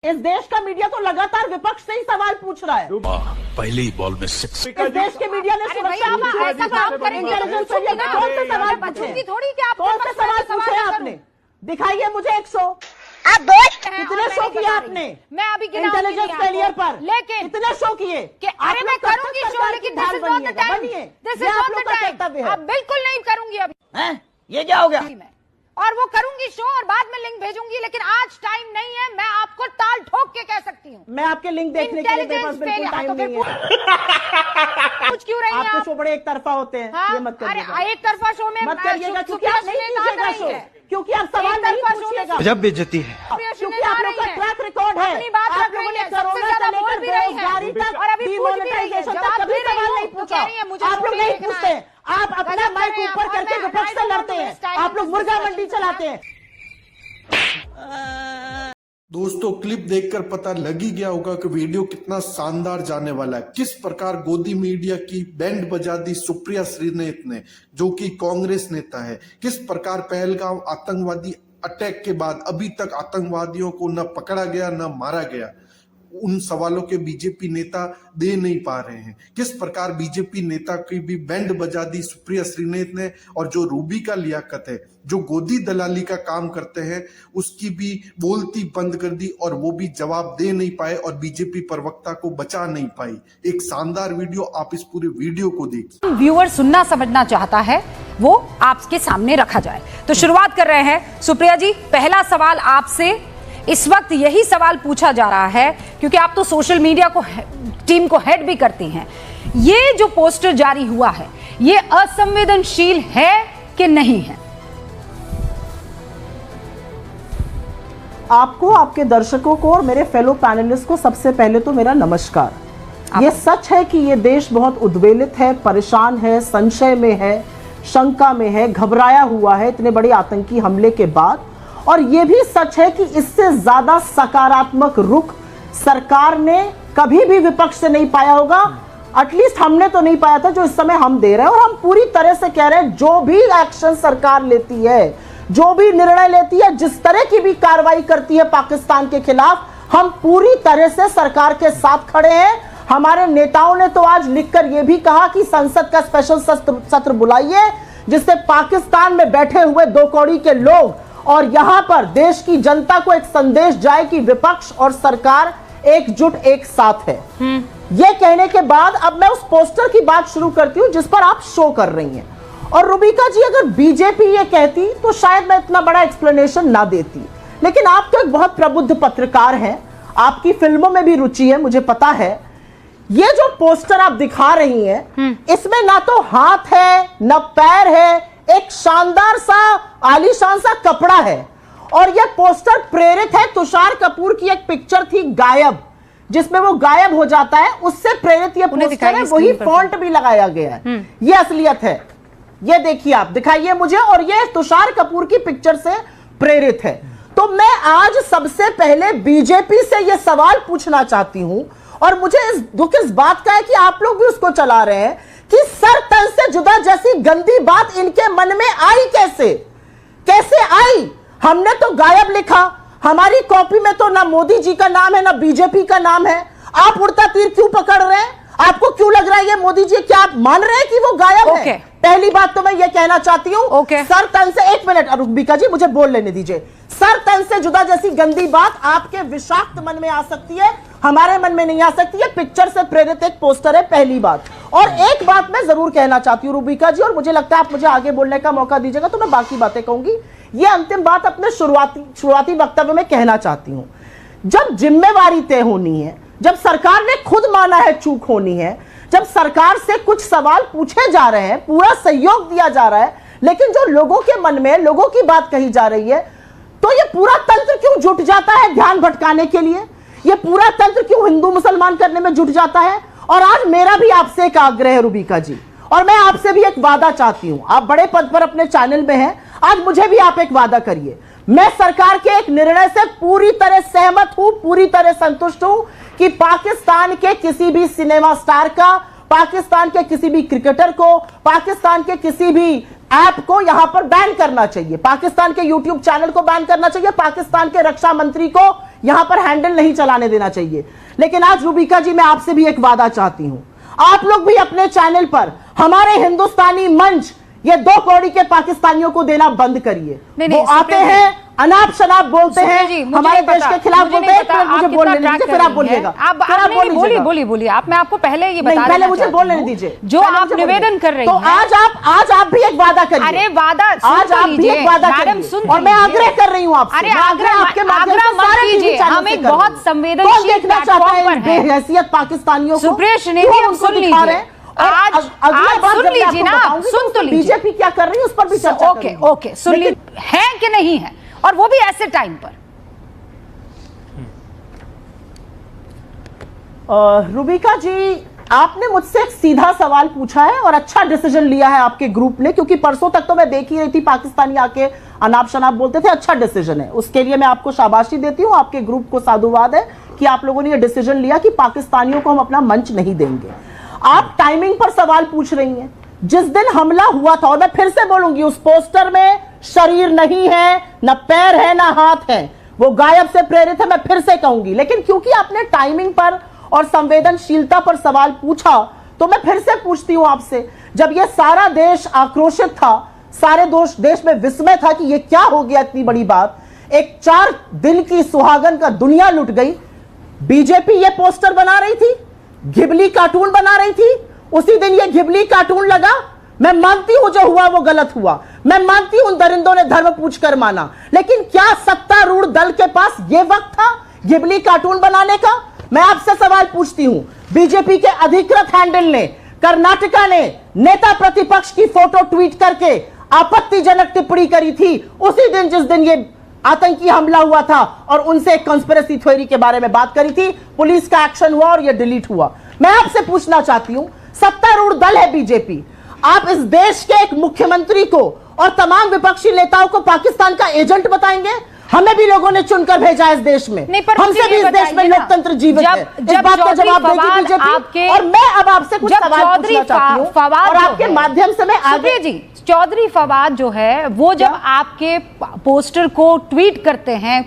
इस देश का मीडिया तो लगातार विपक्ष से ही सवाल पूछ रहा है। पहले ही बॉल में सिक्स। इस देश के मीडिया ने ऐसा काम करेंगे इंटेलिजेंस मीडिया ने कौन से सवाल पूछे? थोड़ी क्या कौन से सवाल पूछे आपने? दिखाइए मुझे एक शो। आप दोस्त कितने शो किए आपने? मैं अभी इंटेलिजेंस फेलियर पर लेकिन कितने शो किए? अरे मैं करूंगी शो, लेकिन this is not the time. This is not the time. अब बिल्कुल नहीं करूंगी अभी। ये क्या हो गया? और वो करूंगी शो और बाद में लिंक भेजूंगी, लेकिन आज टाइम नहीं है। मैं आपको ताल ठोक के कह सकती हूँ। मैं आपके लिंक देखने के लिए मेरे पास बिल्कुल टाइम नहीं है। कुछ क्यों रही है आपके आप? शो बड़े एक तरफा होते हैं। ये मत करिएगा। अरे एक तरफा शो में मत करिएगा क्योंकि आप नहीं कीजिएगा शो, क्योंकि आप सवाल नहीं पूछिएगा। जब बेइज्जती है क्योंकि आप लोग का ट्रैक रिकॉर्ड है। अपनी बात आप लोगों ने कोरोना से लेकर बेरोजगारी तक, डिमोनेटाइजेशन तक कभी सवाल नहीं पूछा। आप लोग नहीं पूछते। आप अपना माइक ऊपर करके विपक्ष से लड़ते हैं। आप लोग मुर्गा मंडी चलाते हैं। दोस्तों, क्लिप देखकर पता लग ही गया होगा कि वीडियो कितना शानदार जाने वाला है। किस प्रकार गोदी मीडिया की बैंड बजा दी सुप्रिया श्रीनेत ने, जो कि कांग्रेस नेता है। किस प्रकार पहलगाम आतंकवादी अटैक के बाद अभी तक आतंकवादियों को न पकड़ा गया न मारा गया, उन सवालों के बीजेपी नेता दे नहीं पा रहे हैं। किस प्रकार बीजेपी नेता की भी बैंड बजा दी सुप्रिया श्रीनेत ने, और जो रूबी का लियाकत है, जो गोदी दलाली का काम करते हैं, उसकी भी बोलती बंद कर दी और वो भी जवाब दे नहीं पाए और बीजेपी प्रवक्ता को बचा नहीं पाई। एक शानदार वीडियो, आप इस पूरे वीडियो को देखिए। व्यूअर सुनना समझना चाहता है वो आपके सामने रखा जाए। तो शुरुआत कर रहे हैं सुप्रिया जी। पहला सवाल आपसे इस वक्त यही सवाल पूछा जा रहा है, क्योंकि आप तो सोशल मीडिया को टीम को हेड भी करती हैं। ये जो पोस्टर जारी हुआ है, ये असंवेदनशील है कि नहीं है? आपको, आपके दर्शकों को और मेरे फेलो पैनलिस्ट को सबसे पहले तो मेरा नमस्कार। ये सच है कि ये देश बहुत उद्वेलित है, परेशान है, संशय में है, शंका में है, घबराया हुआ है इतने बड़े आतंकी हमले के बाद। और ये भी सच है कि इससे ज्यादा सकारात्मक रुख सरकार ने कभी भी विपक्ष से नहीं पाया होगा। एटलीस्ट हमने तो नहीं पाया था जो इस समय हम दे रहे हैं। और हम पूरी तरह से कह रहे हैं, जो भी एक्शन सरकार लेती है, जो भी निर्णय लेती है, जिस तरह की भी कार्रवाई करती है पाकिस्तान के खिलाफ, हम पूरी तरह से सरकार के साथ खड़े हैं। हमारे नेताओं ने तो आज लिखकर यह भी कहा कि संसद का स्पेशल सत्र बुलाइए, जिससे पाकिस्तान में बैठे हुए दो कौड़ी के लोग और यहां पर देश की जनता को एक संदेश जाए कि विपक्ष और सरकार एकजुट एक साथ है। यह कहने के बाद अब मैं उस पोस्टर की बात शुरू करती हूं जिस पर आप शो कर रही हैं। और रुबिका जी, अगर बीजेपी ये कहती तो शायद मैं इतना बड़ा एक्सप्लेनेशन ना देती, लेकिन आप तो एक बहुत प्रबुद्ध पत्रकार हैं, आपकी फिल्मों में भी रुचि है, मुझे पता है। ये जो पोस्टर आप दिखा रही हैं, इसमें ना तो हाथ है ना पैर है, एक शानदार सा आलीशान सा कपड़ा है। और यह पोस्टर प्रेरित है तुषार कपूर की एक पिक्चर थी गायब, जिसमें वो गायब हो जाता है, उससे प्रेरित यह पोस्टर है। वही फॉन्ट भी लगाया गया है। ये असलियत है। ये देखिए, आप दिखाइए मुझे। और ये तुषार कपूर की पिक्चर से प्रेरित है। तो मैं आज सबसे पहले बीजेपी से यह सवाल पूछना चाहती हूं, और मुझे इस दुख इस बात का है कि आप लोग भी उसको चला रहे हैं, कि सर तन से जुदा जैसी गंदी बात इनके मन में आई कैसे आई? हमने तो गायब लिखा, हमारी कॉपी में तो ना मोदी जी का नाम है ना बीजेपी का नाम है। आप उड़ता तीर क्यों पकड़ रहे हैं? आपको क्यों लग रहा है ये मोदी जी? क्या आप मान रहे हैं कि वो गायब है? पहली बात तो मैं ये कहना चाहती हूं, सर तन से, एक मिनट रुबिका जी, मुझे बोल लेने दीजिए। सर तन से जुदा जैसी गंदी बात आपके विषाक्त मन में आ सकती है, हमारे मन में नहीं आ सकती है। पिक्चर से प्रेरित एक पोस्टर है, पहली बात। और एक बात मैं जरूर कहना चाहती हूं रुबिका जी, और मुझे लगता है आप मुझे आगे बोलने का मौका दीजिएगा तो मैं बाकी बातें कहूंगी। ये अंतिम बात अपने शुरुआती वक्तव्य में कहना चाहती हूं। जब जिम्मेवारी तय होनी है, जब सरकार ने खुद माना है चूक होनी है, जब सरकार से कुछ सवाल पूछे जा रहे हैं, पूरा सहयोग दिया जा रहा है, लेकिन जो लोगों के मन में, लोगों की बात कही जा रही है, तो ये पूरा तंत्र क्यों जुट जाता है ध्यान भटकाने के लिए? ये पूरा तंत्र क्यों हिंदू मुसलमान करने में जुट जाता है? और आज मेरा भी आपसे एक आग्रह है रुबिका जी, और मैं आपसे भी एक वादा चाहती हूं। आप बड़े पद पर अपने चैनल में हैं, आज मुझे भी आप एक वादा करिए। मैं सरकार के एक निर्णय से पूरी तरह सहमत हूं, पूरी तरह संतुष्ट हूं कि पाकिस्तान के किसी भी सिनेमा स्टार का, पाकिस्तान के किसी भी क्रिकेटर को, पाकिस्तान के किसी भी ऐप को यहां पर बैन करना चाहिए, पाकिस्तान के यूट्यूब चैनल को बैन करना चाहिए, पाकिस्तान के रक्षा मंत्री को यहां पर हैंडल नहीं चलाने देना चाहिए। लेकिन आज रूबिका जी मैं आपसे भी एक वादा चाहती हूं, आप लोग भी अपने चैनल पर हमारे हिंदुस्तानी मंच ये 2 कौड़ी के पाकिस्तानियों को देना बंद करिए। वो आते हैं, अनाप शनाप बोलते हैं, हमारे देश के खिलाफ बोलते हैं। मुझे बोलने दीजिए, फिर आप बोलिएगा। बोलिए आप। मैं आपको पहले ये बता पहले मुझे बोलने दीजिए जो आप निवेदन कर रही हैं। तो आज आप भी एक वादा करिए। अरे वादा आज आप भी एक वादा करिए और मैं आग्रह कर रही हूँ आपसे। अरे आग्रह मत कीजिए, हम एक बहुत संवेदनशील प्लेटफॉर्म पर हैं। बेहैसियत पाकिस्तानियों को सुप्रिया श्रीनेती हम सुन लीजिए, आज सुन लीजिए ना, सुन तो लीजिए बीजेपी क्या कर रही है उस पर भी चर्चा करेंगे। ओके सुन लीजिए, है कि नहीं है, और वो भी ऐसे टाइम पर। रूबिका जी, आपने मुझसे एक सीधा सवाल पूछा है और अच्छा डिसीजन लिया है आपके ग्रुप ने, क्योंकि परसों तक तो मैं देख ही रही थी पाकिस्तानी आके अनाप शनाप बोलते थे। अच्छा डिसीजन है, उसके लिए मैं आपको शाबाशी देती हूं। आपके ग्रुप को साधुवाद है कि आप लोगों ने यह डिसीजन लिया कि पाकिस्तानियों को हम अपना मंच नहीं देंगे। आप टाइमिंग पर सवाल पूछ रही हैं। जिस दिन हमला हुआ था, और मैं फिर से बोलूंगी, उस पोस्टर में शरीर नहीं है, न पैर है, न हाथ है, वो गायब से प्रेरित है, मैं फिर से कहूंगी। लेकिन क्योंकि आपने टाइमिंग पर और संवेदनशीलता पर सवाल पूछा, तो मैं फिर से पूछती हूं आपसे, जब यह सारा देश आक्रोशित था, सारे देश में विस्मय था कि यह क्या हो गया, इतनी बड़ी बात, एक 4 दिन की सुहागन का दुनिया लुट गई, बीजेपी यह पोस्टर बना रही थी, घिबली कार्टून बना रही थी, उसी दिन ये घिबली कार्टून लगा। मैं मानती हूं जो हुआ वो गलत हुआ, मैं मानती हूं दरिंदों ने धर्म पूछकर माना, लेकिन क्या सत्तारूढ़ दल के पास ये वक्त था घिबली कार्टून बनाने का? मैं आपसे सवाल पूछती हूं, बीजेपी के अधिकृत हैंडल ने कर्नाटका ने नेता प्रतिपक्ष की फोटो ट्वीट करके आपत्तिजनक टिप्पणी करी थी उसी दिन जिस दिन ये आतंकी हमला हुआ था, और उनसे कंस्पिरेसी थ्योरी के बारे में बात करी थी। पुलिस का एक्शन हुआ और यह डिलीट हुआ। मैं आपसे पूछना चाहती हूं, सत्तारूढ़ दल है बीजेपी, आप इस देश के एक मुख्यमंत्री को और तमाम विपक्षी नेताओं को पाकिस्तान का एजेंट बताएंगे? हमें भी लोगों ने चुनकर भेजा इस देश में, हमसे भी इस देश में लोकतंत्र जीवित है। इस बात का जवाब देगी बीजेपी। और मैं अब आपसे कुछ सवाल पूछना चाहती हूं और आपके माध्यम से मैं आगे जी, चौधरी फवाद जो है वो जब आपके पोस्टर को ट्वीट करते हैं,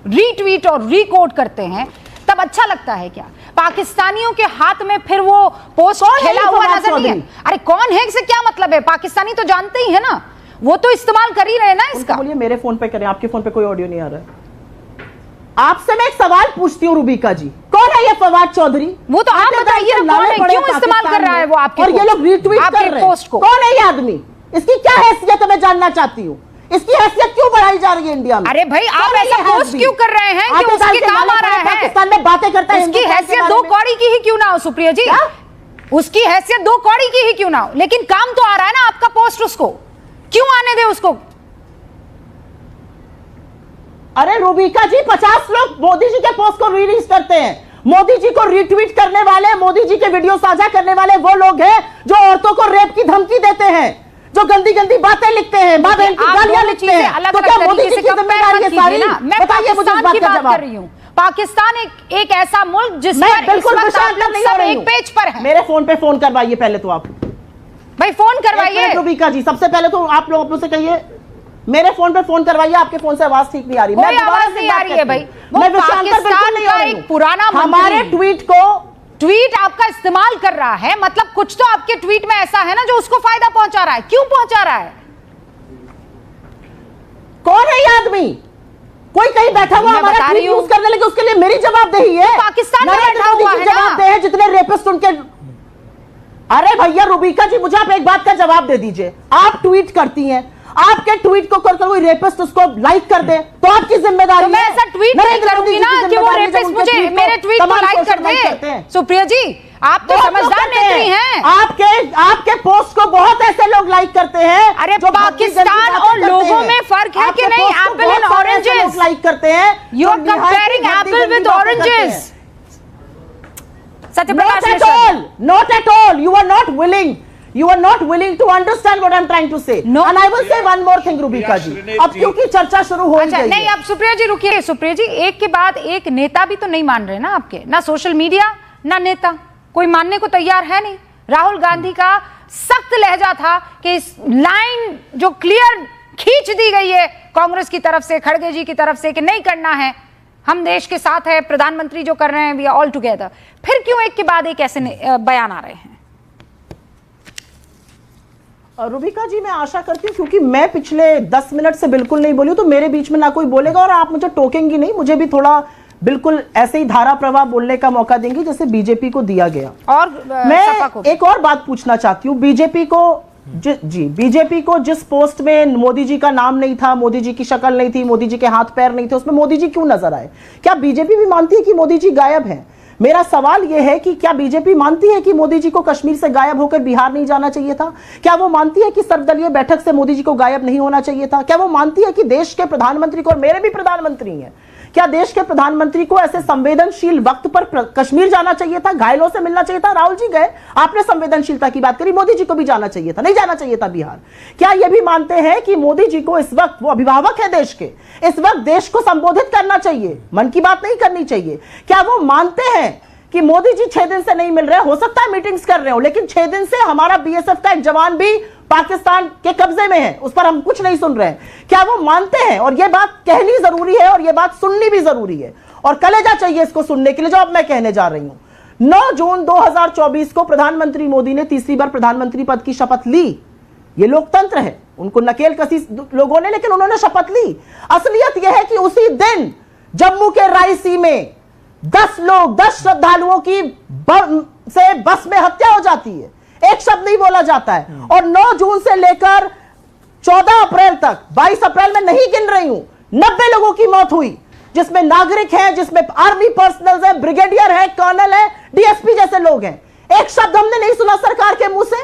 रीट्वीट और रिकोट करते हैं, तब अच्छा लगता है क्या? पाकिस्तानियों के हाथ में फिर वो पोस्ट खेला हुआ नजर नहीं है। अरे कौन है, इससे क्या मतलब है? पाकिस्तानी तो जानते ही है ना, वो तो इस्तेमाल कर ही रहे ना इसका। बोलिए मेरे फोन पे करें, आपके फोन पे कोई ऑडियो नहीं आ रहा है। आपसे मैं एक सवाल पूछती हूँ रूबिका जी, कौन है ये फवाद चौधरी? वो तो आप बताइए ना, कौन है, क्यों इस्तेमाल कर रहा है वो आपके और ये लोग रीट्वीट कर रहे हैं पोस्ट को? कौन है ये आदमी? इसकी क्या हैसियत है मैं जानना चाहती हूँ। इसकी हैसियत क्यों बढ़ाई जा रही है इंडिया में? अरे भाई आप ऐसा पोस्ट क्यों कर रहे हैं कि उसके काम आ रहा है? पाकिस्तान में बातें करता है, उसकी हैसियत 2 कौड़ी की ही क्यों ना हो सुप्रिया जी, उसकी हैसियत 2 कौड़ी की ही क्यों ना हो, लेकिन काम तो आ रहा है ना आपका पोस्ट, उसको क्यों आने दे उसको? अरे रूबिका जी, 50 लोग मोदी जी के पोस्ट को रीलीज करते हैं। मोदी जी को रीट्वीट करने वाले, मोदी जी के वीडियो साझा करने वाले वो लोग हैं जो औरतों को रेप की धमकी देते हैं, जो गंदी गंदी बातें लिखते हैं, मां बहन की गालियां लिखते हैं। तो क्या मोदी जी की जिम्मेदारी है सारी? मैं पाकिस्तान की बात कर रही हूं। पाकिस्तान एक ऐसा मुल्क जिस पर बिल्कुल सब एक पेज पर है। मेरे फोन पे फोन करवाइए पहले तो आप भाई, फोन करवाइए रूबिका जी। सबसे पहले तो आप लोग अपनों से कहिए, मेरे फोन पे फोन करवाइए। आपके फोन से आवाज ठीक नहीं आ रही, कोई आवाज नहीं आ रही है भाई। मैं पाकिस्तान का एक पुराना हमारे ट्वीट आपका इस्तेमाल कर रहा है, मतलब कुछ तो आपके ट्वीट में ऐसा है ना जो उसको फायदा पहुंचा रहा है। क्यों पहुंचा रहा है? कौन है ये आदमी? कोई कहीं बैठा हुआ हमारा ट्वीट यूज करने लगे, उसके लिए मेरी जवाबदेही है। पाकिस्तान में बैठा हुआ है ना, जितने रेपिस्ट उनके। अरे भैया रूबिका जी, मुझे आप एक बात का जवाब दे दीजिए। आप ट्वीट करती हैं, आपके ट्वीट को करकर कोई रेपिस्ट उसको लाइक कर दे तो आपकी जिम्मेदारी है। मैं ऐसा ट्वीट नहीं करूंगी ना कि वो रेपिस्ट मुझे मेरे ट्वीट को लाइक कर दे। सुप्रिया जी, आप तो समझदार नेत्री हैं। आपके पोस्ट को बहुत ऐसे लोग लाइक करते हैं। अरे पाकिस्तान और लोगों में फर्क है कि नहीं? एप्पल एंड ऑरेंजेस लाइक करते हैं। You are comparing apple with oranges. Not at all. You are not willing. You are not willing to understand what I'm trying to say. No. And I will say one more thing, Rubika ji. अब क्योंकि चर्चा शुरू हो गई है। नहीं, अब सुप्रिया जी रुकिए। सुप्रिया जी, एक के बाद एक नेता भी तो नहीं मान रहे ना आपके, ना सोशल मीडिया ना नेता, कोई मानने को तैयार है नहीं। राहुल गांधी का सख्त लहजा था कि इस लाइन जो क्लियर खींच दी गई है कांग्रेस की तरफ से, खड़गे जी की तरफ से कि नहीं करना है, हम देश के साथ है, प्रधानमंत्री जो कर रहे हैं वी आर ऑल टुगेदर, फिर क्यों एक के बाद एक ऐसे बयान आ रहे हैं? रुबिका जी, मैं आशा करती हूँ क्योंकि मैं पिछले 10 मिनट से बिल्कुल नहीं बोली हूँ, तो मेरे बीच में ना कोई बोलेगा और आप मुझे टोकेंगी नहीं, मुझे भी थोड़ा बिल्कुल ऐसे ही धारा प्रवाह बोलने का मौका देंगी जैसे बीजेपी को दिया गया। और मैं एक और बात पूछना चाहती हूँ, बीजेपी को जिस पोस्ट में मोदी जी का नाम नहीं था, मोदी जी की शक्ल नहीं थी, मोदी जी के हाथ पैर नहीं थे, उसमें मोदी जी क्यों नजर आए? क्या बीजेपी भी मानती है कि मोदी जी गायब हैं? मेरा सवाल यह है कि क्या बीजेपी मानती है कि मोदी जी को कश्मीर से गायब होकर बिहार नहीं जाना चाहिए था? क्या वो मानती है कि सर्वदलीय बैठक से मोदी जी को गायब नहीं होना चाहिए था? क्या वो मानती है कि देश के प्रधानमंत्री को, और मेरे भी प्रधानमंत्री हैं, क्या देश के प्रधानमंत्री को ऐसे संवेदनशील वक्त पर कश्मीर जाना चाहिए था, घायलों से मिलना चाहिए था? राहुल जी गए, आपने संवेदनशीलता की बात करी, मोदी जी को भी जाना चाहिए था, नहीं जाना चाहिए था बिहार? क्या ये भी मानते हैं कि मोदी जी को इस वक्त, वो अभिभावक है देश के, इस वक्त देश को संबोधित करना चाहिए, मन की बात नहीं करनी चाहिए? क्या वो मानते हैं कि मोदी जी 6 दिन से नहीं मिल रहे, हो सकता है मीटिंग्स कर रहे हो, लेकिन 6 दिन से हमारा बीएसएफ का एक जवान भी पाकिस्तान के कब्जे में है, उस पर हम कुछ नहीं सुन रहे हैं? क्या वो मानते हैं? और ये बात कहनी जरूरी है और ये बात सुननी भी जरूरी है, और कलेजा चाहिए इसको सुनने के लिए, जो अब मैं कहने जा रही हूं। 9 जून 2024 को प्रधानमंत्री मोदी ने तीसरी बार प्रधानमंत्री पद की शपथ ली। ये लोकतंत्र है, उनको नकेल कसी लोगों ने, लेकिन उन्होंने शपथ ली। असलियत यह है कि उसी दिन जम्मू के रायसी में 10 श्रद्धालुओं की बस में हत्या हो जाती है, एक शब्द नहीं बोला जाता है। और 9 जून से लेकर 14 अप्रैल तक, 22 अप्रैल में नहीं गिन रही हूं, 90 लोगों की मौत हुई, जिसमें नागरिक हैं, जिसमें आर्मी पर्सनल है, ब्रिगेडियर है, कर्नल है, डीएसपी जैसे लोग हैं। एक शब्द हमने नहीं सुना सरकार के मुंह से।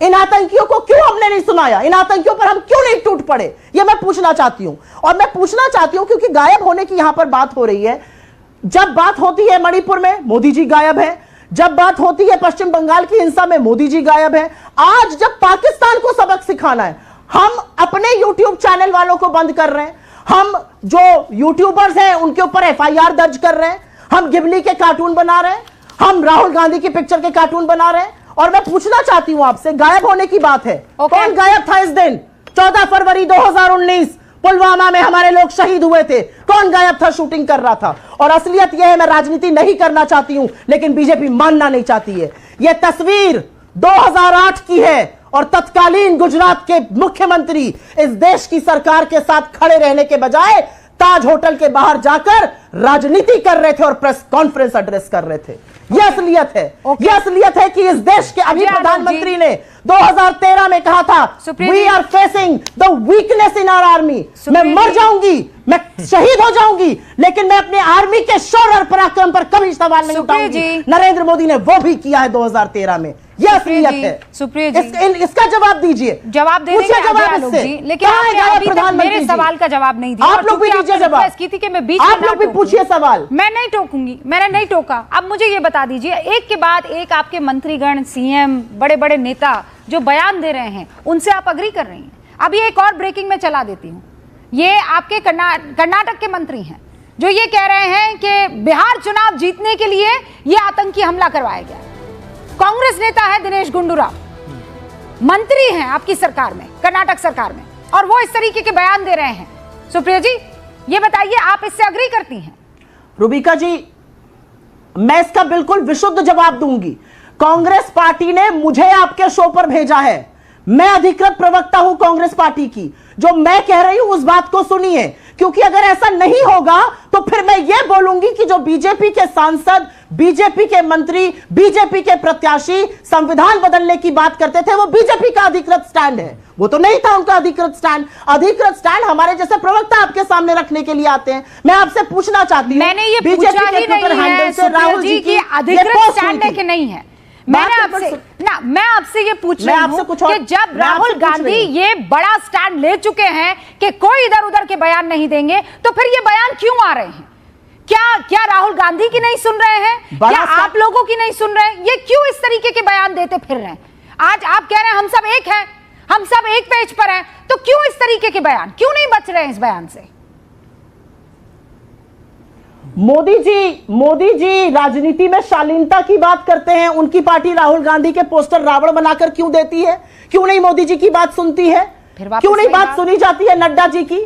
इन आतंकियों को क्यों हमने नहीं सुनाया? इन आतंकियों पर हम क्यों नहीं टूट पड़े? यह मैं पूछना चाहती हूं। और मैं पूछना चाहती हूं क्योंकि गायब होने की यहां पर बात हो रही है। जब बात होती है मणिपुर में, मोदी जी गायब है। जब बात होती है पश्चिम बंगाल की हिंसा में, मोदी जी गायब है। आज जब पाकिस्तान को सबक सिखाना है, हम अपने यूट्यूब चैनल वालों को बंद कर रहे हैं, हम जो यूट्यूबर्स हैं उनके ऊपर एफआईआर दर्ज कर रहे हैं, हम गिबली के कार्टून बना रहे हैं, हम राहुल गांधी की पिक्चर के कार्टून बना रहे हैं। और मैं पूछना चाहती हूं आपसे, गायब होने की बात है, कौन गायब था इस दिन? 14 फरवरी 2019 पुलवामा में हमारे लोग शहीद हुए थे, कौन गायब था, शूटिंग कर रहा था? और असलियत यह है, मैं राजनीति नहीं करना चाहती हूं, लेकिन बीजेपी मानना नहीं चाहती है। यह तस्वीर 2008 की है और तत्कालीन गुजरात के मुख्यमंत्री इस देश की सरकार के साथ खड़े रहने के बजाय ताज होटल के बाहर जाकर राजनीति कर रहे थे और प्रेस कॉन्फ्रेंस एड्रेस कर रहे थे। यह असलियत है। यह असलियत है कि इस देश के अभी प्रधानमंत्री ने 2013 में कहा था, we are facing the weakness in our army. मैं मर जाऊंगी, मैं शहीद हो जाऊंगी, लेकिन मैं अपने आर्मी के शौर्य और पराक्रम पर कभी सवाल नहीं उठाऊंगी। नरेंद्र मोदी ने वो भी किया है 2013 में। यह असलियत है। सुप्रिया जी, इसका जवाब दीजिए। जवाब दे देंगे जी, लेकिन आपने अभी तक मेरे सवाल का जवाब नहीं दिया। आप लोग भी दीजिए जवाब। की थी कि मैं बीच में आप लोग भी पूछिए सवाल। मैं नहीं टोकूंगी, मैंने नहीं टोका। अब मुझे ये बता दीजिए, एक के बाद एक आपके मंत्रीगण, सीएम, बड़े बड़े नेता जो बयान दे रहे हैं, उनसे आप अग्री कर रही हैं। अभी एक और ब्रेकिंग में चला देती हूं। ये आपके कर्नाटक के मंत्री हैं जो ये कह रहे हैं कि बिहार चुनाव जीतने के लिए ये आतंकी हमला करवाया गया। कांग्रेस नेता है दिनेश गुंडूराव, मंत्री हैं आपकी सरकार में, कर्नाटक सरकार में, और वो इस तरीके के बयान दे रहे हैं। सुप्रिया जी, ये बताइए, आप इससे अग्री करती हैं? रुबिका जी, मैं इसका बिल्कुल विशुद्ध जवाब दूंगी। कांग्रेस पार्टी ने मुझे आपके शो पर भेजा है, मैं अधिकृत प्रवक्ता हूं कांग्रेस पार्टी की। जो मैं कह रही हूं उस बात को सुनिए, क्योंकि अगर ऐसा नहीं होगा तो फिर मैं यह बोलूंगी कि जो बीजेपी के सांसद, बीजेपी के मंत्री, बीजेपी के प्रत्याशी संविधान बदलने की बात करते थे, वो बीजेपी का अधिकृत स्टैंड है। वो तो नहीं था उनका अधिकृत स्टैंड। अधिकृत स्टैंड हमारे जैसे प्रवक्ता आपके सामने रखने के लिए आते हैं। मैं आपसे पूछना चाहती हूँ, मैंने ये पूछा ही नहीं है सुप्रिया जी की अधिकृत स्टैंड है कि नहीं है। मैं आपसे ये पूछ रही हूं कि जब राहुल गांधी ये बड़ा स्टैंड ले चुके हैं कि कोई इधर उधर के बयान नहीं देंगे, तो फिर ये बयान क्यों आ रहे हैं? क्या राहुल गांधी की नहीं सुन रहे हैं? क्या आप लोगों की नहीं सुन रहे हैं? ये क्यों इस तरीके के बयान देते फिर रहे हैं? आज आप कह रहे हैं हम सब एक हैं, हम सब एक पेज पर हैं, तो क्यों इस तरीके के बयान, क्यों नहीं बच रहे हैं इस बयान से? मोदी जी राजनीति में शालीनता की बात करते हैं। उनकी पार्टी राहुल गांधी के पोस्टर रावण बनाकर क्यों देती है? क्यों नहीं मोदी जी की बात सुनती है? क्यों नहीं बात सुनी जाती है नड्डा जी की?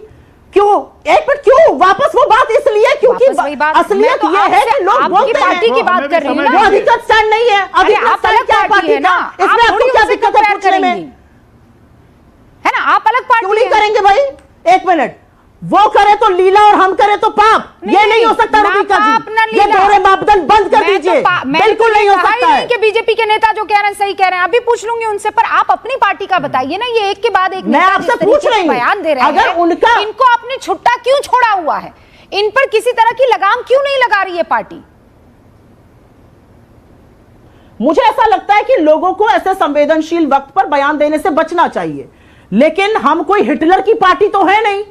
क्यों एक मिनट, क्यों वापस वो बात इसलिए क्योंकि वापस वही बात। असलियत मैं तो ये है आपसे कि लोग आपकी बोलते पार्टी हैं की बात कर रही हूं ना। वो अधिकृत स्टैंड नहीं है। अरे अधिकृत आप स्टैंड अलग क्या पार्टी पार्टी है ना, का? इसमें आप आपको थोड़ी क्या उसे दिक्कत है कंपेयर पूछने में? करेंगी, है ना? आप अलग क्यों नहीं पार्टी है। करेंगे भाई? एक मिनट, वो करे तो लीला और हम करे तो पाप, ये नहीं हो सकता ना रूबिका पाप, ना जी। ये लीला। दोहरे मापदंड बंद कर मैं तो दीजिए, मैंने बिल्कुल तो नहीं हो कहा ही सकता नहीं है। कि बीजेपी के नेता जो कह रहे हैं सही कह रहे हैं। अभी पूछ लूंगी उनसे, पर आप अपनी पार्टी का बताइए ना। ये एक के बाद एक मैं नेता आपसे जिस तरीके पूछ से रही हूं, बयान दे रहे अगर हैं, उनका- इनको आपने छुट्टा क्यों छोड़ा हुआ है? इन पर किसी तरह की लगाम क्यों नहीं लगा रही है पार्टी? मुझे ऐसा लगता है कि लोगों को ऐसे संवेदनशील वक्त पर बयान देने से बचना चाहिए, लेकिन हम कोई हिटलर की पार्टी तो है नहीं।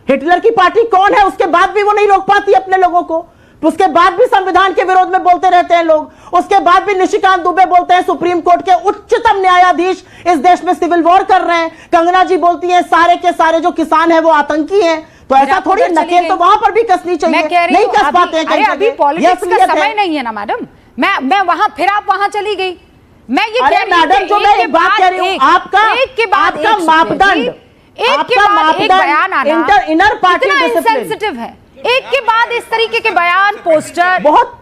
हिटलर की पार्टी कौन है? उसके बाद भी वो नहीं रोक पाती अपने लोगों को, उसके बाद भी संविधान के विरोध में बोलते रहते हैं लोग। उसके बाद भी निशिकांत दुबे बोलते हैं सुप्रीम कोर्ट के उच्चतम न्यायाधीश इस देश में सिविल वॉर कर रहे हैं। कंगना जी बोलती हैं सारे के सारे जो किसान हैं वो आतंकी हैं। तो ऐसा थोड़ी नकेल तो वहां पर भी कसनी चाहिए, मैं कह रही नहीं हूं, कस पाते हैं कहीं अभी जगह। पॉलिटिक्स ये का असलियत समय है। नहीं है ना मैडम। मैं वहां, फिर आप वहां चली गई। मैं ये अरे कह रही हूं मैडम, कि जो मैं के एक बात बाद कह रही हूं, एक, आपका एक के बाद आपका एक मापदंड, एक के आपका बाद एक मापदंड बयान आना इनर पार्टी कितना डिसिप्लिन इनसेंसिटिव है। एक के बाद इस तरीके के बयान, पोस्टर बहुत,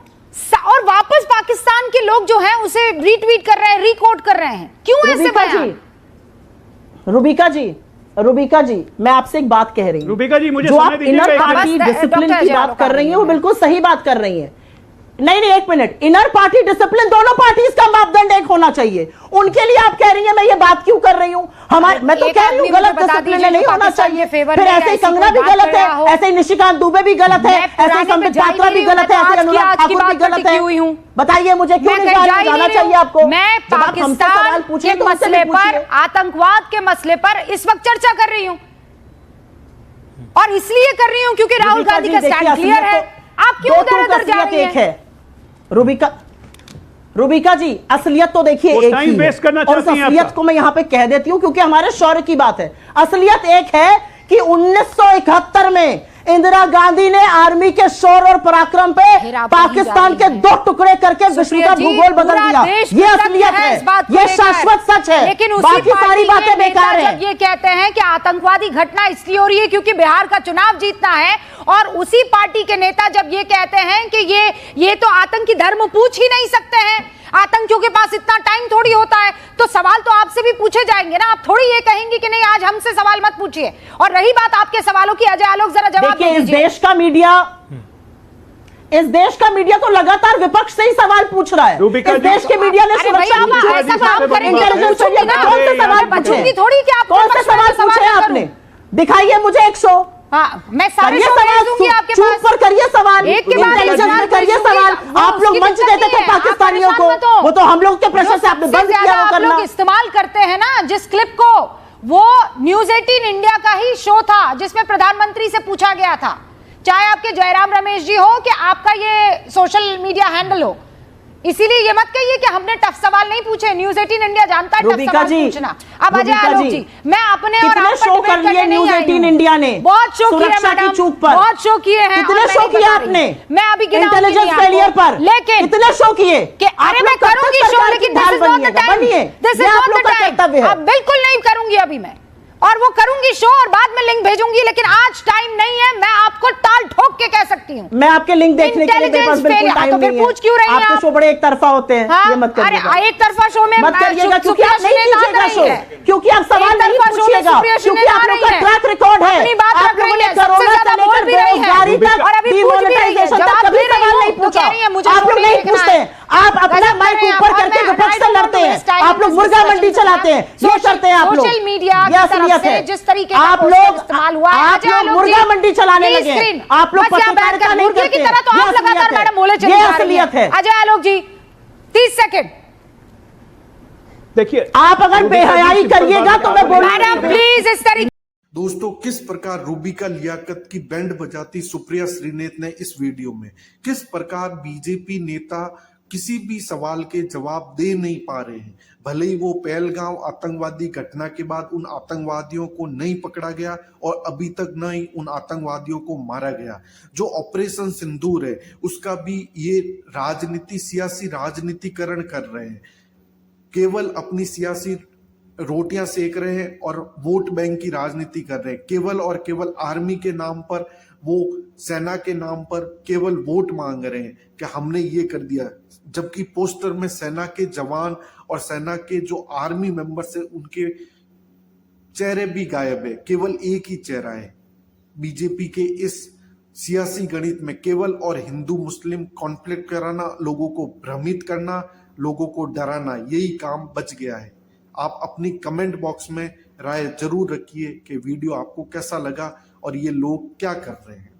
और वापस पाकिस्तान के लोग जो हैं उसे रीट्वीट कर रहे हैं, रिकोट कर रहे हैं। क्यों ऐसे रूबिका बयान? जी, रूबिका जी, मैं आपसे एक बात कह रही हूं। रूबिका जी, मुझे जो समय आप दीजिएगा इनर एक पार्टी मिनट। डिसिप्लिन डॉक्टर की अजय बात कर रही हैं, वो आलोक बिल्कुल सही बात कर रही हैं। नहीं, एक मिनट, इनर पार्टी डिसिप्लिन दोनों पार्टीज का मापदंड एक होना चाहिए। उनके लिए आप कह रही हैं मैं ये बात क्यों कर रही हूं? हमारे, मैं तो एक कह रही हूँ आदमी गलत मुझे बता डिसिप्लिन दीजिए नहीं जो होना पाकिस्तान चाहिए। के फेवर फिर में ऐसे ही ऐसी कंगना कोई भी बात गलत कर रहा हो। है, ऐसे ही निशिकांत दुबे भी गलत है, मैं ऐसे पुराने ही संबित पे जा ही पात्रा भी नहीं हूं, गलत है, मैं तो ऐसे आज की अनुराग आज की ठाकुर भी बात पर गलत टिकी हुई हूं। है। बताइए मुझे क्यों मैं नहीं कहीं जा ही जाना नहीं चाहिए हूं। आपको? मैं जब आप हमसे सवाल पाकिस्तान पूछिए के तो उनसे मसले भी पर, पूछिए। आतंकवाद के मसले पर इस वक्त चर्चा कर रही हूं, और इसलिए कर रही हूं क्योंकि राहुल रूबिका गांधी जी, का देखिए, स्टैंड क्लियर है। असलियत आप क्यों दो उधर टूक उधर जा असलियत रही एक हैं? है। रूबिका जी, असलियत तो देखिए वो एक टाइम ही है, वेस्ट करना और उस चाहती हैं असलियत आपका। को मैं यहां पे कह देती हूं क्योंकि हमारे शौर्य की बात है। असलियत एक है कि 1971 में इंदिरा गांधी ने आर्मी के शौर्य और पराक्रम पे फिर आप पाकिस्तान वहीं के जा रही 2 टुकड़े करके विश्व सुप्रिया का जी, भूगोल बदल पूरा दिया। देश ये कृतज्ञ असलियत है है, इस बात को ये लेकर। शाश्वत सच है। लेकिन उसी बाकी पार्टी सारी के बातें नेता बेकार जब है। ये कहते हैं कि आतंकवादी घटना इसलिए हो रही है क्योंकि बिहार का चुनाव जीतना है, और उसी पार्टी के नेता जब ये कहते हैं कि ये तो आतंकी धर्म पूछ ही नहीं सकते हैं, आतंकियों के पास इतना टाइम थोड़ी होता है, तो सवाल तो आपसे भी पूछे जाएंगे ना। आप थोड़ी ये कहेंगे कि नहीं आज हमसे सवाल मत पूछिए। और रही बात आपके सवालों की, अजय आलोक जरा जवाब देखिए, इस दीजिए। देश का मीडिया तो लगातार विपक्ष से ही सवाल पूछ रहा है। रूबिका इस जी, देश के मीडिया ने अरे भाई, सुरक्षा आप की ऐसा चुनौती काम से करेंगे तो इंटेलिजेंस पूछूंगी मीडिया ना। पे कौन से सवाल मैं पूछे? बचूंगी थोड़ी कि आप कौन से विपक्ष में सवाल सवाल पूछे ना आपने? करूं। दिखाइए मुझे 100। हाँ, मैं सारे करिए शो भेज सवाल, दूंगी आपके चुप पास। पर करिए सवाल, एक के बाद एक इंटेलिजेंस सवाल में करिए पूछूंगी। सवाल। वो आप लोग उसकी मंच दिक्कत देते नहीं थे है, आप पाकिस्तानियों को, परेशान मत हो। वो तो हम लोग के प्रेशर से आपने सबसे बंद किया ज्यादा वो आप करना। लोग इस्तेमाल करते हैं ना जिस क्लिप को, वो न्यूज 18 इंडिया का ही शो था जिसमें प्रधानमंत्री से पूछा गया था, चाहे आपके जयराम रमेश जी हो कि आपका ये सोशल मीडिया हैंडल हो। इसीलिए ये मत कहिए कि हमने टफ सवाल नहीं पूछे। न्यूज 18 इंडिया जानता है टफ रूबिका सवाल जी, पूछना। अब अजय रूबिका आलोक जी, जी, मैं अपने और कितने आप पर शो डिबेट कर लिए करने नहीं न्यूज आई 18 हूं। इंडिया ने बहुत शो किए सुरक्षा की मैडम, चूक पर? बहुत शो किए हैं। कितने और शो मैं नहीं किए बता आपने? रही। मैं अभी गिनाऊंगी इंटेलिजेंस नहीं आपको। फेलियर पर लेकिन कितने शो किए? कि अरे मैं करूंगी शो, लेकिन this is not the time, बनिए, दिस इज ये आप नॉट लोग द का टाइम। कर्तव्य है। अब बिल्कुल नहीं करूंगी अभी मैं, और वो करूंगी शो और बाद में लिंक भेजूंगी, लेकिन आज टाइम नहीं है। मैं आपको टाल ठोक के कह सकती हूँ। मैं आपके लिंक देखने के लिए मेरे पास बिल्कुल Intelligence टाइम failure। नहीं तो है। फिर पूछ क्यों रही हैं आपके आप? शो बड़े एक तरफा होते हैं, हाँ, ये मत करिएगा। अरे एक तरफा शो में मत करिएगा क्योंकि आप नहीं सुप्रिया कीजिएगा नहीं शो, है। क्योंकि आप सवाल एक नहीं तरफा शो में पूछिएगा, सुप्रिया क्योंकि नहीं आप आ लोग का रही है। ट्रैक रिकॉर्ड है। अपनी बात आप रख लोगों रही ने है, सबसे कोरोना ज्यादा से बोल लेकर भी रही है। बेरोजगारी तक, और अभी पूछ भी रही है, डिमोनेटाइजेशन तक जवाब कभी दे रही सवाल हूं, नहीं तो पूछा। कह रही है मुझे आप शो लोग नहीं नहीं देखना पूछते है। हैं, आप अपना गलत माइक कर रहे हैं ऊपर आप, और करके मैं विपक्ष से I don't लड़ते want to हैं। waste time आप लोग in this मुर्गा मंडी discussion। चलाते हैं, ये सोशल- करते हैं आप लोग। सोशल मीडिया ये की तरफ असलियत से है। जिस तरीके का आप पोस्टर लोग इस्तेमाल हुआ है, आप अजय लोग आलोक मुर्गा जी, मंडी चलाने please लगे हैं। screen। आप लोग बस यहाँ बैठ पत्रकारिता कर नहीं मुर्गे की करते। तरह तो ये आप लगातार असलियत है। मैडम बोले चली ये जा रही असलियत है। अजय आलोक जी 30 सेकंड। देखिए, आप अगर रूबिका जी बेहयाई सिंपल करिएगा बात तो है, मैं आप बोलूंगा मैडम नहीं। प्लीज इस तरीके। दोस्तों, किस प्रकार रूबिका लियाकत की बैंड बजाती सुप्रिया श्रीनेत ने इस वीडियो में, किस प्रकार बीजेपी नेता किसी भी सवाल के जवाब दे नहीं पा रहे हैं। भले ही वो पहलगांव आतंकवादी घटना के बाद उन आतंकवादियों को नहीं पकड़ा गया और अभी तक न ही उन आतंकवादियों को मारा गया। जो ऑपरेशन सिंदूर है उसका भी ये राजनीति, सियासी राजनीतिकरण कर रहे हैं। केवल अपनी सियासी रोटियां सेक रहे हैं और वोट बैंक की राजनीति कर रहे हैं। केवल और केवल आर्मी के नाम पर, वो सेना के नाम पर केवल वोट मांग रहे हैं कि हमने ये कर दिया, जबकि पोस्टर में सेना के जवान और सेना के जो आर्मी मेंबर्स है उनके चेहरे भी गायब है, केवल एक ही चेहरा है। बीजेपी के इस सियासी गणित में केवल और हिंदू मुस्लिम कॉन्फ्लिक्ट कराना, लोगों को भ्रमित करना, लोगों को डराना, यही काम बच गया है। आप अपनी कमेंट बॉक्स में राय जरूर रखिए कि वीडियो आपको कैसा लगा और ये लोग क्या कर रहे हैं।